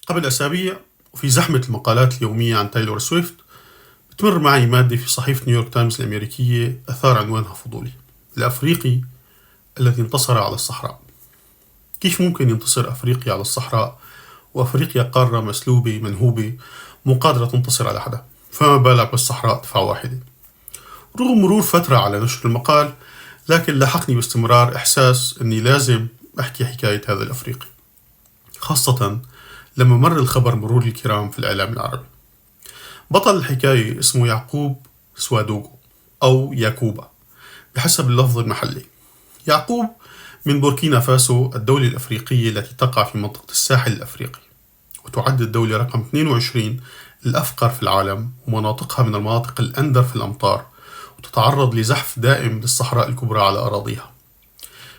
قبل أسابيع وفي زحمة المقالات اليومية عن تايلور سويفت بتمر معي مادة في صحيفة نيويورك تايمز الأمريكية أثار عنوانها فضولي: الأفريقي الذي انتصر على الصحراء. كيف ممكن ينتصر أفريقيا على الصحراء وأفريقيا قارة مسلوبة منهوبة مو قادرة تنتصر على حدا، فما بالك بالصحراء دفعة واحدة. رغم مرور فترة على نشر المقال، لكن لاحقني باستمرار إحساس أني لازم أحكي حكاية هذا الأفريقي، خاصة لما مر الخبر مرور الكرام في الإعلام العربي. بطل الحكاية اسمه يعقوب سوادوغو أو ياكوبا بحسب اللفظ المحلي. يعقوب من بوركينا فاسو، الدولة الأفريقية التي تقع في منطقة الساحل الأفريقي، وتعد الدولة رقم 22 الأفقر في العالم، ومناطقها من المناطق الأندر في الأمطار، وتتعرض لزحف دائم للصحراء الكبرى على أراضيها.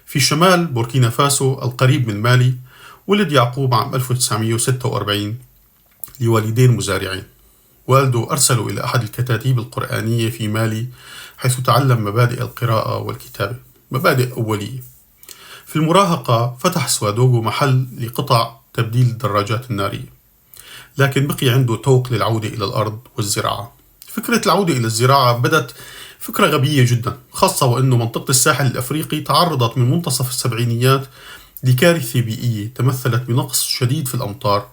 في شمال بوركينا فاسو القريب من مالي، ولد يعقوب عام 1946 لوالدين مزارعين. والده أرسله إلى أحد الكتاتيب القرآنية في مالي، حيث تعلم مبادئ القراءة والكتابة، مبادئ أولية. في المراهقة فتح سوادوغو محل لقطع تبديل الدراجات النارية، لكن بقي عنده توق للعودة إلى الأرض والزراعة. فكرة العودة إلى الزراعة بدت فكرة غبية جدا، خاصة وأنه منطقة الساحل الأفريقي تعرضت من منتصف السبعينيات لكارثة بيئية تمثلت بنقص شديد في الأمطار.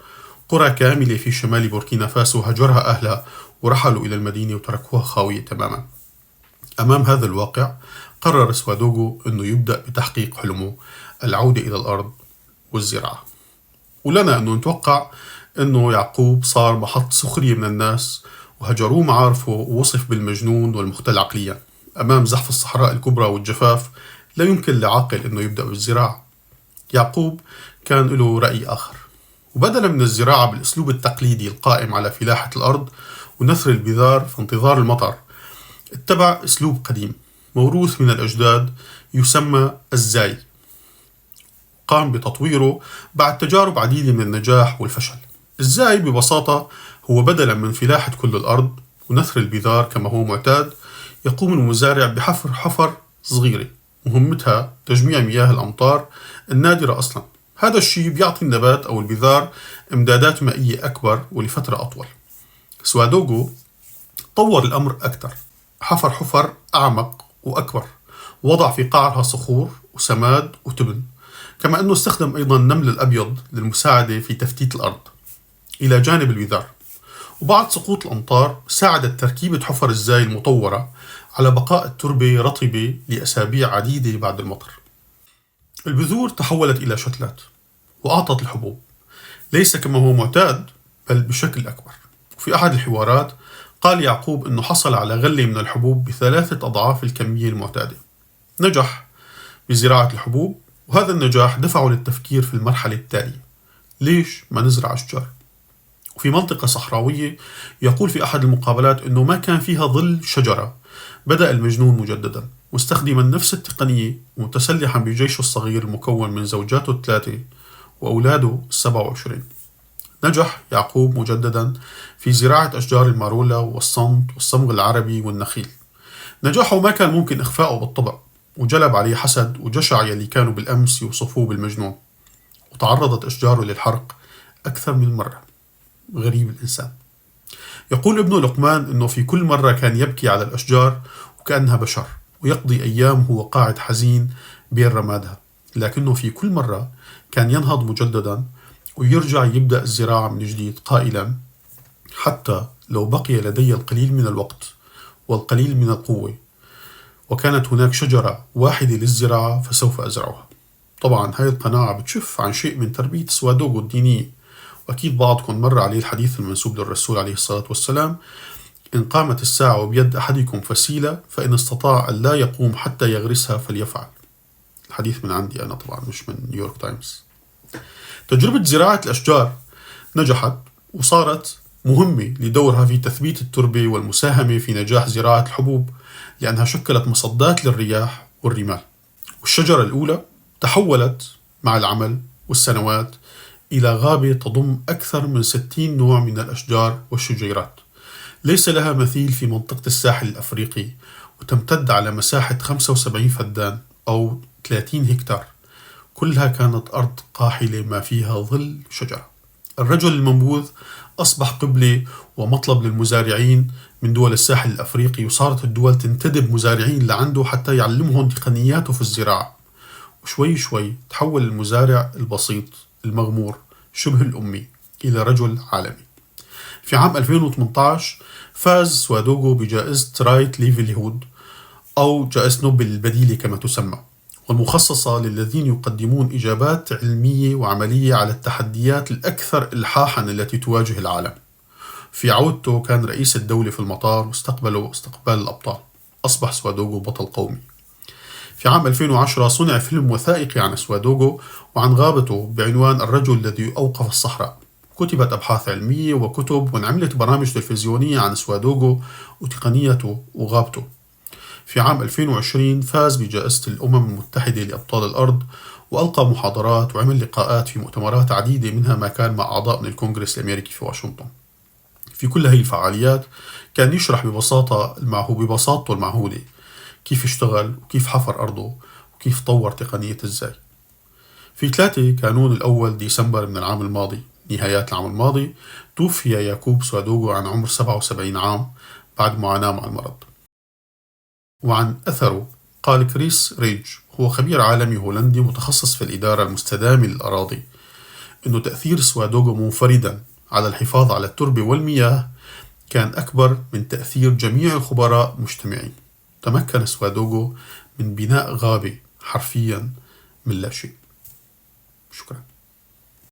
قرى كاملة في شمال بوركينا فاسو هجرها أهلها ورحلوا إلى المدينة وتركوها خاوية تماما. أمام هذا الواقع قرر سوادوغو أنه يبدأ بتحقيق حلمه: العودة إلى الأرض والزراعة. ولنا أنه نتوقع أنه يعقوب صار محط سخرية من الناس، وهجروه معارفه، ووصف بالمجنون والمختل عقليا. أمام زحف الصحراء الكبرى والجفاف لا يمكن لعاقل أنه يبدأ بالزراعة. يعقوب كان له رأي آخر، وبدلا من الزراعة بالأسلوب التقليدي القائم على فلاحة الأرض ونثر البذار في انتظار المطر، اتبع أسلوب قديم موروث من الأجداد يسمى الزاي. قام بتطويره بعد تجارب عديدة من النجاح والفشل. الزاي ببساطة هو بدلا من فلاحة كل الأرض ونثر البذار كما هو معتاد، يقوم المزارع بحفر حفر صغيرة مهمتها تجميع مياه الأمطار النادرة أصلا. هذا الشيء بيعطي النبات أو البذار إمدادات مائية أكبر ولفترة أطول. سوادوغو طور الأمر أكثر، حفر حفر أعمق وأكبر، ووضع في قاعها صخور وسماد وتبن، كما أنه استخدم أيضا النمل الأبيض للمساعدة في تفتيت الأرض إلى جانب البذار. وبعد سقوط الأمطار ساعدت تركيبة حفر الزاي المطورة على بقاء التربة رطبة لأسابيع عديدة بعد المطر. البذور تحولت إلى شتلات وأعطت الحبوب، ليس كما هو معتاد بل بشكل أكبر. وفي أحد الحوارات قال يعقوب أنه حصل على غلة من الحبوب ب3 أضعاف الكمية المعتادة. نجح بزراعة الحبوب، وهذا النجاح دفعه للتفكير في المرحلة التالية: ليش ما نزرع أشجار؟ وفي منطقة صحراوية يقول في أحد المقابلات أنه ما كان فيها ظل شجرة. بدأ المجنون مجددا مستخدما نفس التقنية، متسلحا بجيشه الصغير المكون من زوجاته 3 وأولاده 27. نجح يعقوب مجددا في زراعة أشجار المارولا والصمت والصمغ العربي والنخيل. نجاحه ما كان ممكن إخفاؤه بالطبع، وجلب عليه حسد وجشع يلي كانوا بالأمس يوصفوه بالمجنون، وتعرضت أشجاره للحرق أكثر من مرة. غريب الإنسان. يقول ابنه لقمان أنه في كل مرة كان يبكي على الأشجار وكأنها بشر، ويقضي أيام هو قاعد حزين بين رمادها، لكنه في كل مرة كان ينهض مجددا ويرجع يبدأ الزراعة من جديد، قائلا: حتى لو بقي لدي القليل من الوقت والقليل من القوة وكانت هناك شجرة واحدة للزراعة فسوف أزرعها. طبعا هاي القناعة بتشف عن شيء من تربية سوادوغو الدينية، وأكيد بعضكم مر عليه الحديث المنسوب للرسول عليه الصلاة والسلام: إن قامت الساعة وبيد أحدكم فسيلة فإن استطاع أن لا يقوم حتى يغرسها فليفعل. الحديث من عندي أنا طبعا، مش من نيويورك تايمز. تجربة زراعة الأشجار نجحت وصارت مهمة لدورها في تثبيت التربة والمساهمة في نجاح زراعة الحبوب، لأنها شكلت مصدات للرياح والرمال. والشجرة الأولى تحولت مع العمل والسنوات إلى غابة تضم أكثر من 60 نوع من الأشجار والشجيرات، ليس لها مثيل في منطقة الساحل الأفريقي، وتمتد على مساحة 75 فدان أو 30 هكتار. كلها كانت أرض قاحلة ما فيها ظل شجرة. الرجل المنبوذ أصبح قبلة ومطلب للمزارعين من دول الساحل الأفريقي، وصارت الدول تنتدب مزارعين لعنده حتى يعلمهم تقنياته في الزراعة. وشوي شوي تحول المزارع البسيط المغمور شبه الأمي إلى رجل عالمي. في عام 2018 فاز سوادوغو بجائزة رايت ليفليهود، أو جائزة نوبل البديلة كما تسمى، والمخصصة للذين يقدمون إجابات علمية وعملية على التحديات الأكثر إلحاحًا التي تواجه العالم. في عودته كان رئيس الدولة في المطار واستقبله استقبال الأبطال. أصبح سوادوغو بطل قومي. في عام 2010 صنع فيلم وثائقي عن سوادوغو وعن غابته بعنوان الرجل الذي أوقف الصحراء. كتبت أبحاث علمية وكتب، وانعملت برامج تلفزيونية عن سوادوغو وتقنيته وغابته. في عام 2020 فاز بجائزة الأمم المتحدة لأبطال الأرض، وألقى محاضرات وعمل لقاءات في مؤتمرات عديدة، منها ما كان مع أعضاء من الكونغرس الأمريكي في واشنطن. في كل هذه الفعاليات كان يشرح ببساطته المعهودة كيف اشتغل وكيف حفر أرضه وكيف طور تقنية الزي. في 3 كانون الأول ديسمبر من العام الماضي، نهايات العام الماضي، توفي ياكوب سوادوغو عن عمر 77 عام بعد معاناة مع المرض. وعن أثره قال كريس ريج، هو خبير عالمي هولندي متخصص في الإدارة المستدامة للأراضي، إنه تأثير سوادوغو منفردا على الحفاظ على التربة والمياه كان أكبر من تأثير جميع الخبراء مجتمعين. تمكن سوادوغو من بناء غابة حرفيا من لا شيء. شكرا.